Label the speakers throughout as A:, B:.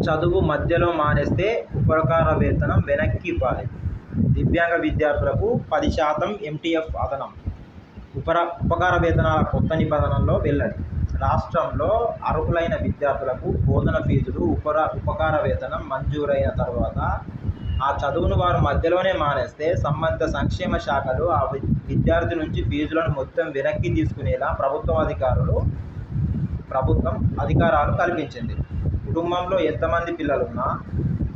A: చదువు మధ్యలో మానేస్తే ఉపకార వేతనం వెనక్కి ఇవ్వాలి. దివ్యాంగ విద్యార్థులకు 10% ఎంటీఎఫ్ అదనం. ఉపకార వేతనాల కొత్త నిబంధనల్లో వెల్లడి. రాష్ట్రంలో అర్హులైన విద్యార్థులకు బోధన ఫీజులు, ఉపకార వేతనం మంజూరైన తర్వాత ఆ చదువును వారు మధ్యలోనే మానేస్తే సంబంధిత సంక్షేమ శాఖలు ఆ విద్యార్థి నుంచి ఫీజులను మొత్తం వెనక్కి తీసుకునేలా ప్రభుత్వం అధికారాలు కల్పించింది. కుటుంబంలో ఎంతమంది పిల్లలున్నా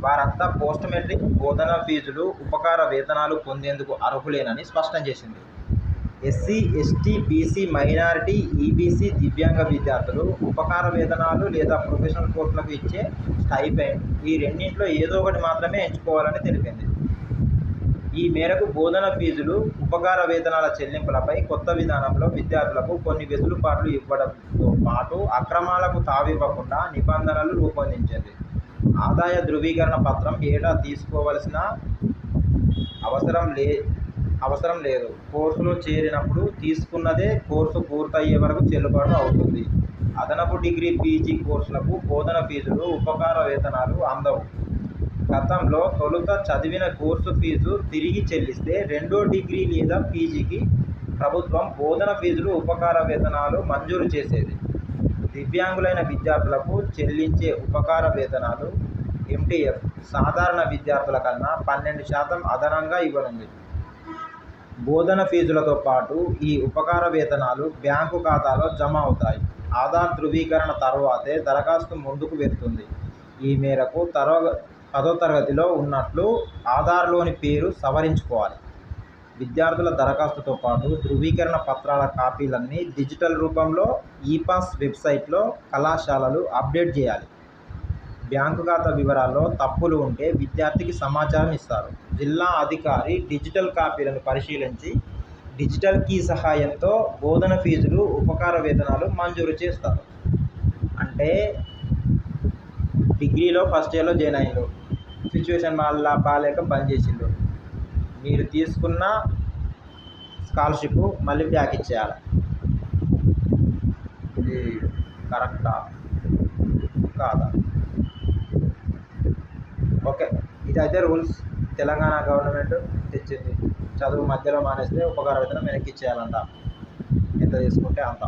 A: వారంతా పోస్ట్ మెట్రిక్ బోధన ఫీజులు, ఉపకార వేతనాలు పొందేందుకు అర్హులేనని స్పష్టం చేసింది. SC, ST, BC, minority, EBC దివ్యాంగ విద్యార్థులు ఉపకార వేతనాలు లేదా ప్రొఫెషనల్ కోర్సులకు ఇచ్చే స్టైపెండ్ ఈ రెండింటిలో ఏదో ఒకటి మాత్రమే ఎంచుకోవాలని తెలిపింది. ఈ మేరకు బోధన ఫీజులు, ఉపకార వేతనాల చెల్లింపులపై కొత్త విధానంలో విద్యార్థులకు కొన్ని వెసులుబాట్లు ఇవ్వడంతో పాటు అక్రమాలకు తావివ్వకుండా నిబంధనలు రూపొందించింది. ఆదాయ ధృవీకరణ పత్రం ఏటా తీసుకోవాల్సిన అవసరం లేదు. కోర్సులో చేరినప్పుడు తీసుకున్నదే కోర్సు పూర్తయ్యే వరకు చెల్లుబాటు అవుతుంది. అదనపు డిగ్రీ, పీజీ కోర్సులకు బోధన ఫీజులు, ఉపకార వేతనాలు అందవు. గతంలో తొలుత చదివిన కోర్సు ఫీజు తిరిగి చెల్లిస్తే రెండో డిగ్రీ లేదా పీజీకి ప్రభుత్వం బోధన ఫీజులు, ఉపకార వేతనాలు మంజూరు చేసేది. దివ్యాంగులైన విద్యార్థులకు చెల్లించే ఉపకార వేతనాలు ఎంటీఎఫ్ సాధారణ విద్యార్థుల కన్నా 12% అదనంగా ఇవ్వనుంది. బోధన ఫీజులతో పాటు ఈ ఉపకార వేతనాలు బ్యాంకు ఖాతాలో జమ అవుతాయి. ఆధార్ ధృవీకరణ తర్వాతే దరఖాస్తు ముందుకు వెళ్తుంది. ఈ మేరకు 10వ తరగతిలో ఉన్నట్లు ఆధార్లోని పేరు సవరించుకోవాలి. విద్యార్థుల దరఖాస్తుతో పాటు ధృవీకరణ పత్రాల కాపీలన్నీ డిజిటల్ రూపంలో ఈపాస్ వెబ్సైట్లో కళాశాలలు అప్డేట్ చేయాలి. బ్యాంకు ఖాతా వివరాల్లో తప్పులు ఉంటే విద్యార్థికి సమాచారం ఇస్తారు. జిల్లా అధికారి డిజిటల్ కాపీలను పరిశీలించి డిజిటల్ కీ సహాయంతో బోధన ఫీజులు, ఉపకార వేతనాలు మంజూరు చేస్తారు. అంటే డిగ్రీలో ఫస్ట్ ఇయర్లో జాయిన్ అయ్యారు, సిచ్యువేషన్ వల్ల బాగాలేక బంద్ చేసిండు, మీరు తీసుకున్న స్కాలర్షిప్ మళ్ళీ బ్యాక్ ఇచ్చేయాలి. ఇది కరెక్టా కాదా? ఓకే, ఇదైతే రూల్స్ తెలంగాణ గవర్నమెంట్ తెచ్చింది. చదువు మధ్యలో మానేస్తే ఉపకార వేతనం వెనక్కి ఇచ్చేయాలంట. ఎంత తీసుకుంటే అంత.